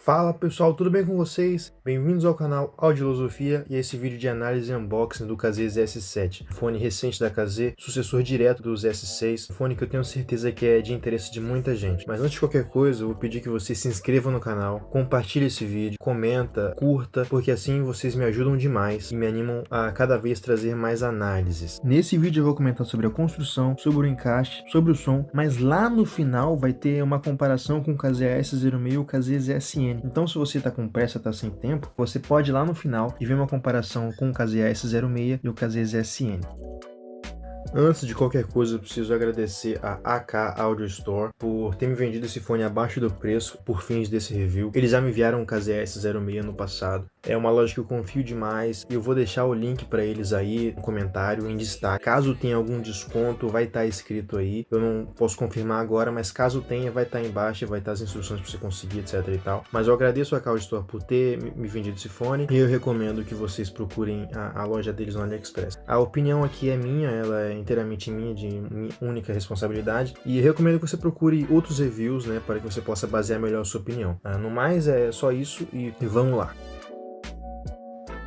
Fala pessoal, tudo bem com vocês? Bem-vindos ao canal Audiolosofia e a esse vídeo de análise e unboxing do KZ ZS7, fone recente da KZ, sucessor direto do ZS6, um fone que eu tenho certeza que é de interesse de muita gente. Mas antes de qualquer coisa, eu vou pedir que você se inscreva no canal, compartilhe esse vídeo, comenta, curta, porque assim vocês me ajudam demais e me animam a cada vez trazer mais análises. Nesse vídeo eu vou comentar sobre a construção, sobre o encaixe, sobre o som, mas lá no final vai ter uma comparação com o KZ-AS06 e o KZ ZSN. Então, se você está com pressa, está sem tempo, você pode ir lá no final e ver uma comparação com o KZ-AS06 e o KZ ZSN. Antes de qualquer coisa, eu preciso agradecer a AK Audio Store por ter me vendido esse fone abaixo do preço por fins desse review. Eles já me enviaram um KZ-AS06 no passado. É uma loja que eu confio demais e eu vou deixar o link para eles aí no comentário, em destaque. Caso tenha algum desconto, vai estar escrito aí. Eu não posso confirmar agora, mas caso tenha, vai estar embaixo, vai estar as instruções para você conseguir, etc e tal. Mas eu agradeço a AK Audio Store por ter me vendido esse fone e eu recomendo que vocês procurem a loja deles no AliExpress. A opinião aqui é minha, ela é inteiramente minha, de minha única responsabilidade, e eu recomendo que você procure outros reviews, né, para que você possa basear melhor a sua opinião. No mais, é só isso e vamos lá.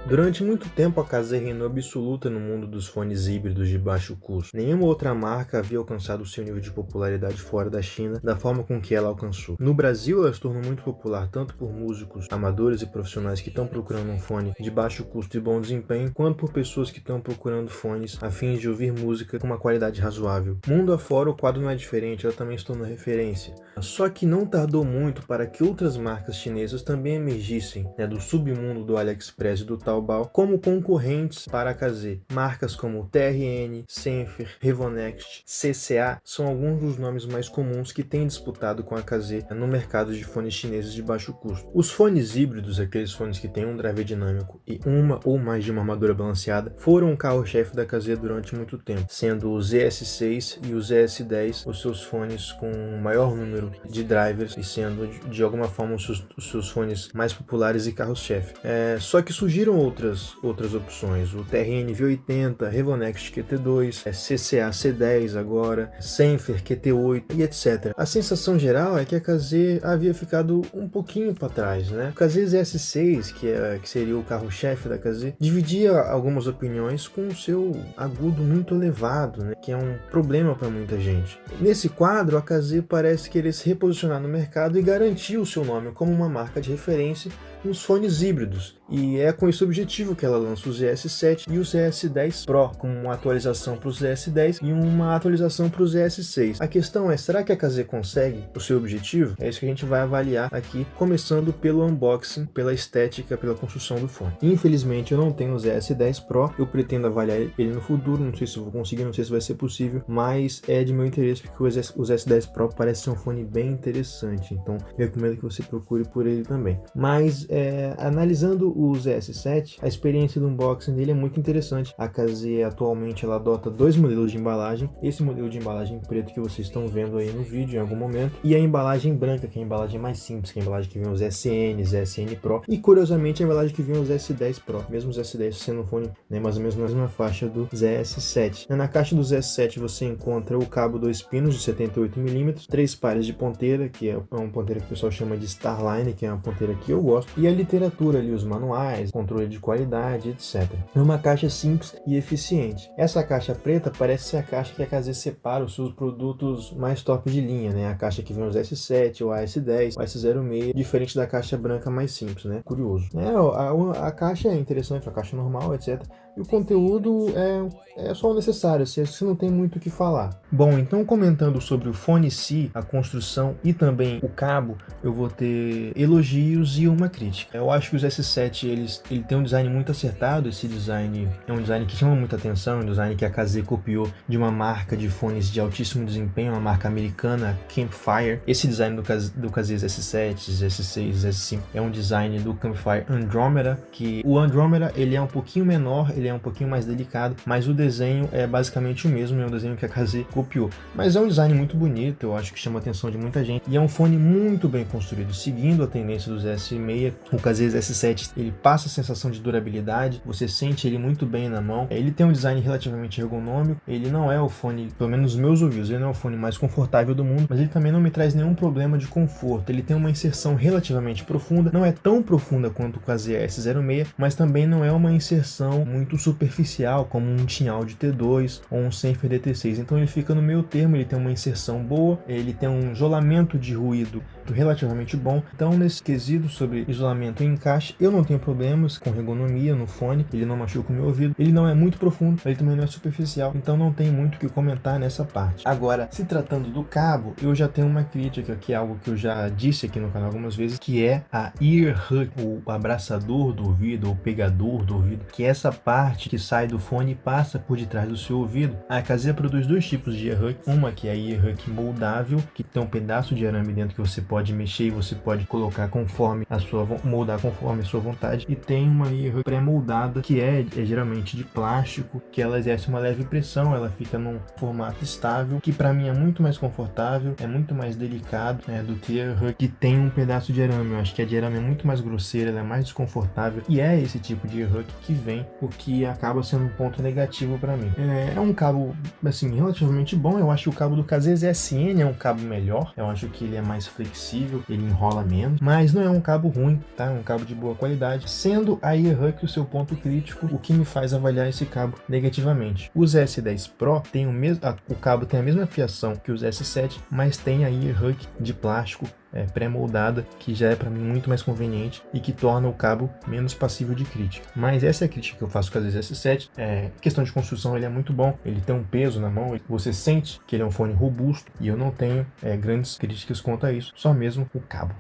Durante muito tempo a KZ reinou absoluta no mundo dos fones híbridos de baixo custo. Nenhuma outra marca havia alcançado seu nível de popularidade fora da China da forma com que ela alcançou. No Brasil, ela se tornou muito popular tanto por músicos amadores e profissionais que estão procurando um fone de baixo custo e bom desempenho, quanto por pessoas que estão procurando fones a fim de ouvir música com uma qualidade razoável. Mundo afora, o quadro não é diferente, ela também se tornou referência. Só que não tardou muito para que outras marcas chinesas também emergissem, do submundo do AliExpress e do Taobao como concorrentes para a KZ. Marcas como TRN, Senfer, Revonext, CCA são alguns dos nomes mais comuns que têm disputado com a KZ no mercado de fones chineses de baixo custo. Os fones híbridos, aqueles fones que têm um driver dinâmico e uma ou mais de uma armadura balanceada, foram o carro-chefe da KZ durante muito tempo, sendo o ZS6 e o ZS10 os seus fones com o maior número de drivers e sendo de alguma forma os seus fones mais populares e carros-chefe. Só que surgiram outras opções, o TRN V80, Revonext QT2, CCA C10 agora, Senfer QT8 e etc. A sensação geral é que a KZ havia ficado um pouquinho para trás, né? O KZ ZS6, que seria o carro-chefe da KZ, dividia algumas opiniões com o seu agudo muito elevado, né? Que é um problema para muita gente. Nesse quadro, a KZ parece querer se reposicionar no mercado e garantir o seu nome como uma marca de referência nos fones híbridos, e é com esse objetivo que ela lança o ZS7 e o ZS10 Pro, com uma atualização para o ZS10 e uma atualização para o ZS6. A questão é, será que a KZ consegue o seu objetivo? É isso que a gente vai avaliar aqui, começando pelo unboxing, pela estética, pela construção do fone. Infelizmente eu não tenho o ZS10 Pro, eu pretendo avaliar ele no futuro, não sei se eu vou conseguir, não sei se vai ser possível, mas é de meu interesse porque o ZS10 Pro parece ser um fone bem interessante, então eu recomendo que você procure por ele também. Mas analisando o ZS7, a experiência do unboxing dele é muito interessante. A KZ atualmente ela adota dois modelos de embalagem, esse modelo de embalagem preto que vocês estão vendo aí no vídeo em algum momento, e a embalagem branca, que é a embalagem mais simples, que é a embalagem que vem o ZSN, ZSN Pro, e curiosamente a embalagem que vem o ZS10 Pro, mesmo o ZS10 sendo um fone mais ou menos na mesma faixa do ZS7. Na caixa do ZS7 você encontra o cabo 2 pinos de 78mm, 3 pares de ponteira, que é uma ponteira que o pessoal chama de Starline, que é uma ponteira que eu gosto, e a literatura ali, os manuais, controle de qualidade, etc. É uma caixa simples e eficiente. Essa caixa preta parece ser a caixa que a KZ separa os seus produtos mais top de linha, né? A caixa que vem os S7, o AS10, o AS06, diferente da caixa branca mais simples, né? Curioso. A caixa é interessante, a caixa normal, etc. E o conteúdo é só o necessário, você não tem muito o que falar. Bom, então comentando sobre o fone em si, a construção e também o cabo, eu vou ter elogios e uma crítica. Eu acho que os S7 ele tem um design muito acertado, esse design é um design que chama muita atenção, um design que a KZ copiou de uma marca de fones de altíssimo desempenho, uma marca americana, Campfire. Esse design do KZ S7, S6, S5 é um design do Campfire Andromeda, que o Andromeda ele é um pouquinho menor, ele ele é um pouquinho mais delicado, mas o desenho é basicamente o mesmo, é um desenho que a KZ copiou. Mas é um design muito bonito, eu acho que chama a atenção de muita gente, e é um fone muito bem construído, seguindo a tendência dos S6, o KZ S7, ele passa a sensação de durabilidade, você sente ele muito bem na mão, ele tem um design relativamente ergonômico, ele não é o fone, pelo menos nos meus ouvidos, ele não é o fone mais confortável do mundo, mas ele também não me traz nenhum problema de conforto, ele tem uma inserção relativamente profunda, não é tão profunda quanto o KZ S06, mas também não é uma inserção muito superficial, como um Tinalde T2 ou um Senfer DT6, então ele fica no meio termo, ele tem uma inserção boa, ele tem um isolamento de ruído relativamente bom, então nesse quesito sobre isolamento e encaixe, eu não tenho problemas com ergonomia no fone, ele não machuca o meu ouvido, ele não é muito profundo, ele também não é superficial, então não tem muito o que comentar nessa parte. Agora, se tratando do cabo, eu já tenho uma crítica, que é algo que eu já disse aqui no canal algumas vezes, que é a ear hug, o abraçador do ouvido, ou pegador do ouvido, que é essa parte que sai do fone e passa por detrás do seu ouvido. A KZ produz dois tipos de ear hug, uma que é a ear hug moldável, que tem um pedaço de arame dentro que você pode mexer e você pode colocar conforme a sua moldar conforme a sua vontade, e tem uma ear hug pré-moldada que é geralmente de plástico, que ela exerce uma leve pressão, ela fica num formato estável, que para mim é muito mais confortável, é muito mais delicado, né, do que a ear hug que tem um pedaço de arame. Eu acho que a de arame é muito mais grosseira, ela é mais desconfortável, e é esse tipo de ear hug que vem, o que acaba sendo um ponto negativo para mim. É um cabo assim relativamente bom, eu acho que o cabo do KZ SN é um cabo melhor, eu acho que ele é mais flexível, ele enrola menos, mas não é um cabo ruim, tá? É um cabo de boa qualidade, sendo a ear hug o seu ponto crítico, o que me faz avaliar esse cabo negativamente. Os S10 Pro tem o cabo tem a mesma fiação que os S7, mas tem a ear hug de plástico pré-moldada, que já é para mim muito mais conveniente e que torna o cabo menos passível de crítica. Mas essa é a crítica que eu faço com a S7. Questão de construção, ele é muito bom, ele tem um peso na mão, você sente que ele é um fone robusto, e eu não tenho grandes críticas quanto a isso, só mesmo o cabo.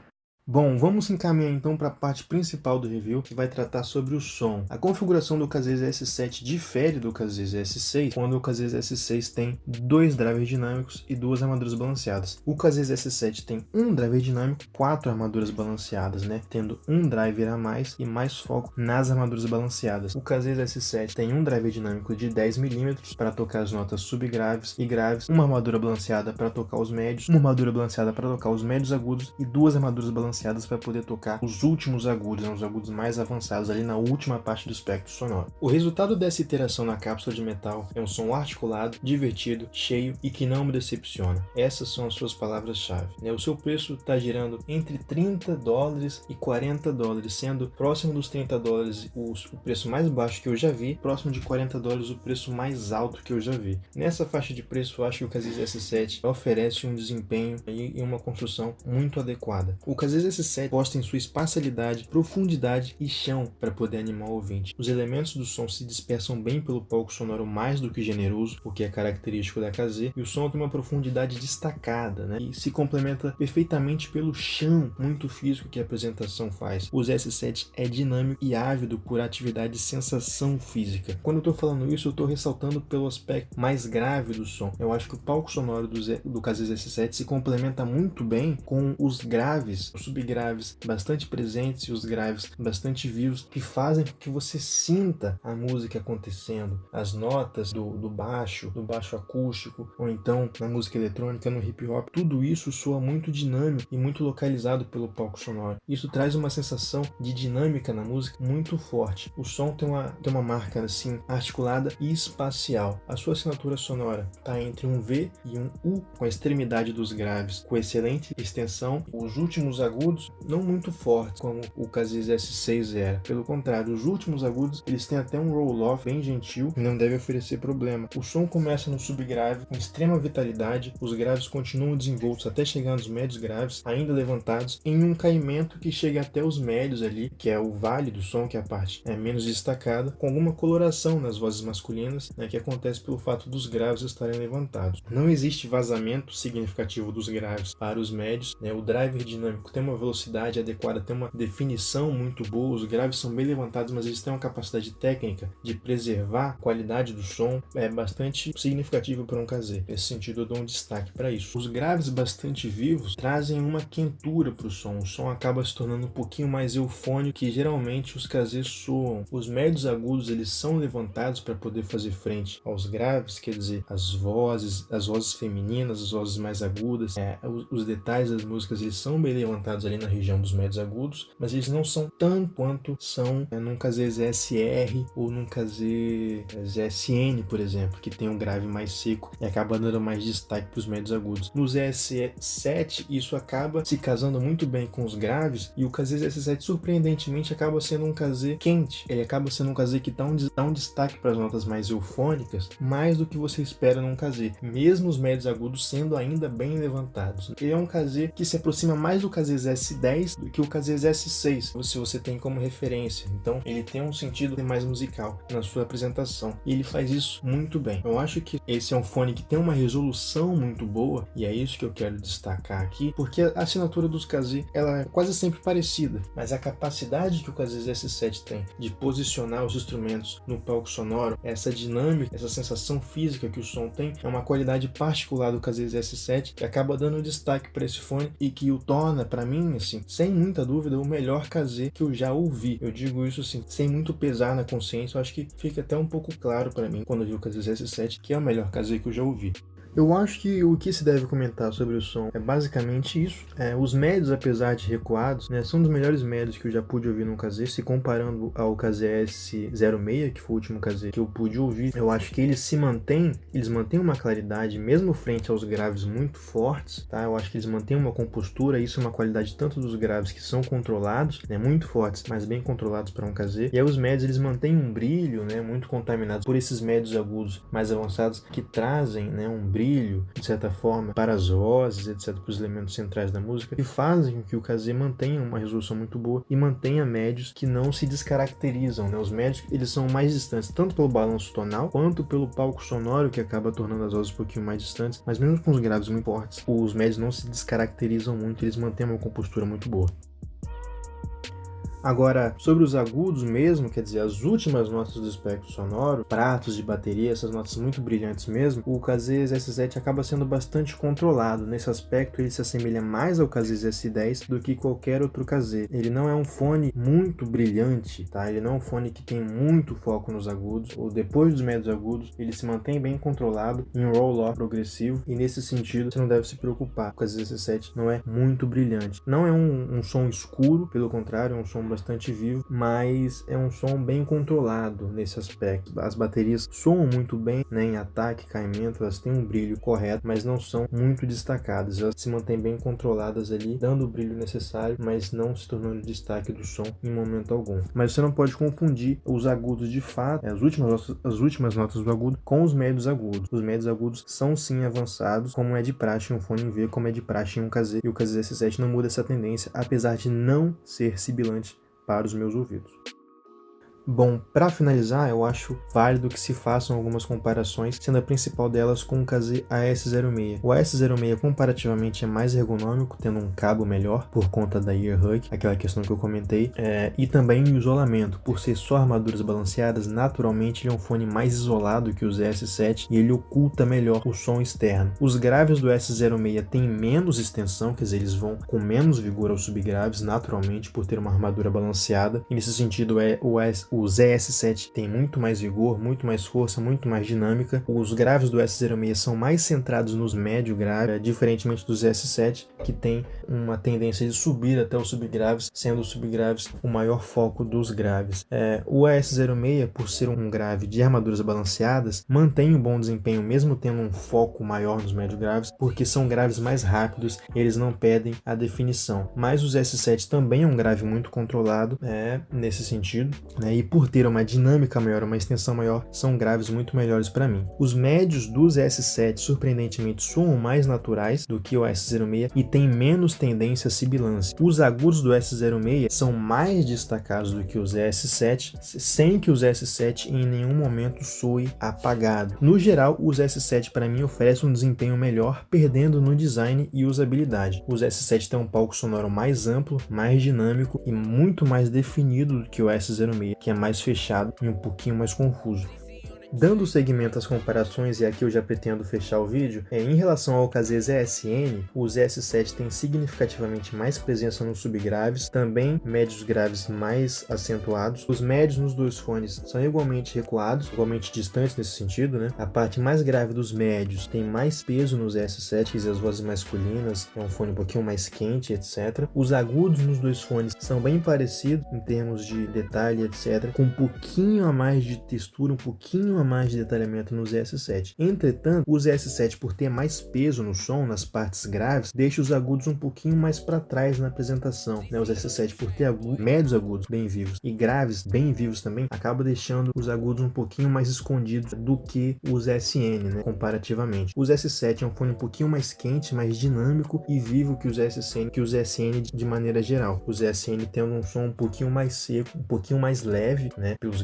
Bom, vamos encaminhar então para a parte principal do review, que vai tratar sobre o som. A configuração do KZ S7 difere do KZ S6, quando o KZ S6 tem dois drivers dinâmicos e duas armaduras balanceadas. O KZ S7 tem um driver dinâmico, 4 armaduras balanceadas, né? Tendo um driver a mais e mais foco nas armaduras balanceadas. O KZ S7 tem um driver dinâmico de 10 mm para tocar as notas subgraves e graves, uma armadura balanceada para tocar os médios, uma armadura balanceada para tocar os médios agudos e duas armaduras balanceadas para poder tocar os últimos agudos, né, os agudos mais avançados ali na última parte do espectro sonoro. O resultado dessa iteração na cápsula de metal é um som articulado, divertido, cheio e que não me decepciona. Essas são as suas palavras-chave, né? O seu preço está girando entre $30 e $40, sendo próximo dos $30 o preço mais baixo que eu já vi, próximo de $40 o preço mais alto que eu já vi. Nessa faixa de preço, eu acho que o KZ S7 oferece um desempenho e uma construção muito adequada. O KZ S7 posta em sua espacialidade, profundidade e chão para poder animar o ouvinte. Os elementos do som se dispersam bem pelo palco sonoro mais do que generoso, o que é característico da KZ, e o som tem uma profundidade destacada, né? E se complementa perfeitamente pelo chão muito físico que a apresentação faz. O S7 é dinâmico e ávido por atividade e sensação física. Quando eu estou falando isso, eu estou ressaltando pelo aspecto mais grave do som. Eu acho que o palco sonoro do KZ S7 se complementa muito bem com os graves, os subgraves bastante presentes e os graves bastante vivos, que fazem com que você sinta a música acontecendo, as notas do baixo acústico, ou então na música eletrônica, no hip hop, tudo isso soa muito dinâmico e muito localizado pelo palco sonoro. Isso traz uma sensação de dinâmica na música muito forte. O som tem uma marca assim articulada e espacial. A sua assinatura sonora está entre um V e um U, com a extremidade dos graves com excelente extensão, os últimos agudos não muito fortes como o KZ S6 era. Pelo contrário, os últimos agudos eles têm até um roll-off bem gentil e não deve oferecer problema. O som começa no subgrave com extrema vitalidade, os graves continuam desenvoltos até chegar nos médios graves, ainda levantados, em um caimento que chega até os médios ali, que é o vale do som, que é a parte menos destacada, com alguma coloração nas vozes masculinas, né, que acontece pelo fato dos graves estarem levantados. Não existe vazamento significativo dos graves para os médios, né, o driver dinâmico tem uma uma velocidade adequada, tem uma definição muito boa, os graves são bem levantados, mas eles têm uma capacidade técnica de preservar a qualidade do som bastante significativa para um Kazé. Nesse sentido, eu dou um destaque para isso. Os graves bastante vivos trazem uma quentura para o som acaba se tornando um pouquinho mais eufônico, que geralmente os Kazés soam. Os médios agudos, eles são levantados para poder fazer frente aos graves, quer dizer, as vozes femininas, as vozes mais agudas, os detalhes das músicas, eles são bem levantados ali na região dos médios agudos, mas eles não são tanto quanto são num Kazé ZSR ou num Kazé ZSN, por exemplo, que tem um grave mais seco e acaba dando mais destaque para os médios agudos. No ZS7, isso acaba se casando muito bem com os graves, e o Kazé ZS7, surpreendentemente, acaba sendo um Kazé quente. Ele acaba sendo um Kazé que dá um destaque para as notas mais eufônicas, mais do que você espera num Kazé, mesmo os médios agudos sendo ainda bem levantados. Ele é um Kazé que se aproxima mais do Kazé ZS10 do que o Kazé ZS6, se você tem como referência. Então, ele tem um sentido mais musical na sua apresentação, e ele faz isso muito bem. Eu acho que esse é um fone que tem uma resolução muito boa, e é isso que eu quero destacar aqui, porque a assinatura dos Kazé, ela é quase sempre parecida, mas a capacidade que o Kazé ZS7 tem de posicionar os instrumentos no palco sonoro, essa dinâmica, essa sensação física que o som tem, é uma qualidade particular do Kazé ZS7 que acaba dando destaque para esse fone e que o torna, para mim, assim, sem muita dúvida, o melhor Kazé que eu já ouvi. Eu digo isso assim, sem muito pesar na consciência. Eu acho que fica até um pouco claro para mim quando eu vi o Kazé ZS7 que é o melhor Kazé que eu já ouvi. Eu acho que o que se deve comentar sobre o som é basicamente isso. Os médios, apesar de recuados, são dos melhores médios que eu já pude ouvir num Kazé. Se comparando ao Kazé S06, que foi o último Kazé que eu pude ouvir, eu acho que eles mantêm uma claridade, mesmo frente aos graves muito fortes, tá? Eu acho que eles mantêm uma compostura, isso é uma qualidade tanto dos graves que são controlados, muito fortes, mas bem controlados para um Kazé. E aí os médios, eles mantêm um brilho, muito contaminados por esses médios agudos mais avançados que trazem, um brilho, de certa forma, para as vozes, etc., para os elementos centrais da música, que fazem com que o Kazé mantenha uma resolução muito boa e mantenha médios que não se descaracterizam. Os médios, eles são mais distantes, tanto pelo balanço tonal, quanto pelo palco sonoro, que acaba tornando as vozes um pouquinho mais distantes, mas mesmo com os graves muito fortes, os médios não se descaracterizam muito, eles mantêm uma compostura muito boa. Agora, sobre os agudos mesmo, quer dizer, as últimas notas do espectro sonoro, pratos de bateria, essas notas muito brilhantes mesmo, o Kazé ZS7 acaba sendo bastante controlado. Nesse aspecto, ele se assemelha mais ao Kazé ZS10 do que qualquer outro Kazé. Ele não é um fone muito brilhante, tá? Ele não é um fone que tem muito foco nos agudos, ou depois dos médios agudos, ele se mantém bem controlado em roll-off progressivo, e nesse sentido, você não deve se preocupar. O Kazé ZS7 não é muito brilhante. Não é um som escuro, pelo contrário, é um som bastante vivo, mas é um som bem controlado nesse aspecto. As baterias soam muito bem, em ataque, caimento, elas têm um brilho correto, mas não são muito destacadas. Elas se mantêm bem controladas ali, dando o brilho necessário, mas não se tornando destaque do som em momento algum. Mas você não pode confundir os agudos de fato, as últimas notas do agudo, com os médios agudos. Os médios agudos são sim avançados, como é de praxe em um fone em V, como é de praxe em um Kazé, e o Kazé S7 não muda essa tendência, apesar de não ser sibilante para os meus ouvidos. Bom, para finalizar, eu acho válido que se façam algumas comparações, sendo a principal delas com o Kazé AS06. O AS06 comparativamente é mais ergonômico, tendo um cabo melhor por conta da ear hug, aquela questão que eu comentei, e também o isolamento. Por ser só armaduras balanceadas, naturalmente ele é um fone mais isolado que o ZS7 e ele oculta melhor o som externo. Os graves do S06 têm menos extensão, quer dizer, eles vão com menos vigor aos subgraves, naturalmente, por ter uma armadura balanceada, e nesse sentido o ZS7 tem muito mais vigor, muito mais força, muito mais dinâmica. Os graves do S06 são mais centrados nos médio graves, diferentemente do ZS7, que tem uma tendência de subir até os subgraves, sendo os subgraves o maior foco dos graves. O S06, por ser um grave de armaduras balanceadas, mantém um bom desempenho, mesmo tendo um foco maior nos médio graves, porque são graves mais rápidos, eles não pedem a definição. Mas o S7 também é um grave muito controlado, nesse sentido, e por ter uma dinâmica maior, uma extensão maior, são graves muito melhores para mim. Os médios dos S7 surpreendentemente soam mais naturais do que o S06 e têm menos tendência a sibilância. Os agudos do S06 são mais destacados do que os S7, sem que os S7 em nenhum momento soe apagado. No geral, os S7 para mim oferecem um desempenho melhor, perdendo no design e usabilidade. Os S7 têm um palco sonoro mais amplo, mais dinâmico e muito mais definido do que o S06, que é mais fechado e um pouquinho mais confuso. Dando segmento às comparações, e aqui eu já pretendo fechar o vídeo, em relação ao KZ-ZSN, os S7 têm significativamente mais presença nos subgraves, também médios graves mais acentuados. Os médios nos dois fones são igualmente recuados, igualmente distantes nesse sentido, né? A parte mais grave dos médios tem mais peso nos S7 e as vozes masculinas, é um fone um pouquinho mais quente, etc. Os agudos nos dois fones são bem parecidos em termos de detalhe, etc., com um pouquinho a mais de textura, um pouquinho a mais de detalhamento nos S7. Entretanto, os S7, por ter mais peso no som, nas partes graves, deixa os agudos um pouquinho mais para trás na apresentação, né? Os S7, por ter médios agudos bem vivos e graves bem vivos também, acaba deixando os agudos um pouquinho mais escondidos do que os SN, né? Comparativamente. Os S7 é um fone um pouquinho mais quente, mais dinâmico e vivo que os SN de maneira geral. Os SN tendo um som um pouquinho mais seco, um pouquinho mais leve, né? Pelos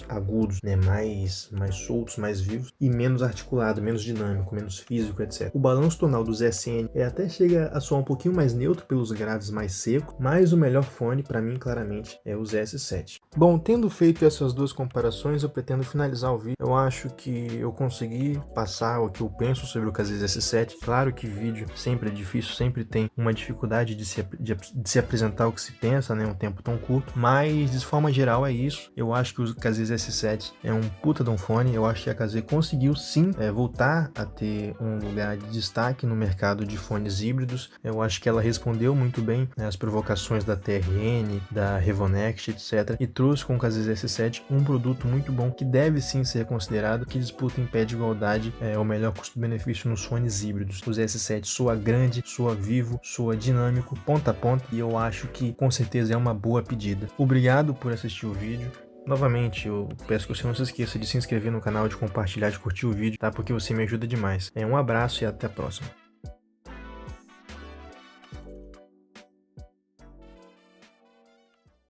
agudos, né? Mais soltos, mais vivos e menos articulado, menos dinâmico, menos físico, etc. O balanço tonal dos SN até chega a soar um pouquinho mais neutro pelos graves mais secos, mas o melhor fone para mim claramente é os S7. Bom, tendo feito essas duas comparações, eu pretendo finalizar o vídeo. Eu acho que eu consegui passar o que eu penso sobre o KZ-S7. Claro que vídeo sempre é difícil, sempre tem uma dificuldade de se apresentar o que se pensa, né, um tempo tão curto, mas de forma geral é isso. Eu acho que o KZ-S7 é um puta de um fone. Eu acho que a KZ conseguiu sim voltar a ter um lugar de destaque no mercado de fones híbridos. Eu acho que ela respondeu muito bem, né, às provocações da TRN, da Revonext, etc. E trouxe com o KZ-S7 um produto muito bom que deve sim ser considerado, que disputa em pé de igualdade o melhor custo-benefício nos fones híbridos. Os S7 soa grande, soa vivo, soa dinâmico, ponta a ponta, e eu acho que com certeza é uma boa pedida. Obrigado por assistir o vídeo. Novamente, eu peço que você não se esqueça de se inscrever no canal, de compartilhar, de curtir o vídeo, tá? Porque você me ajuda demais. Um abraço e até a próxima.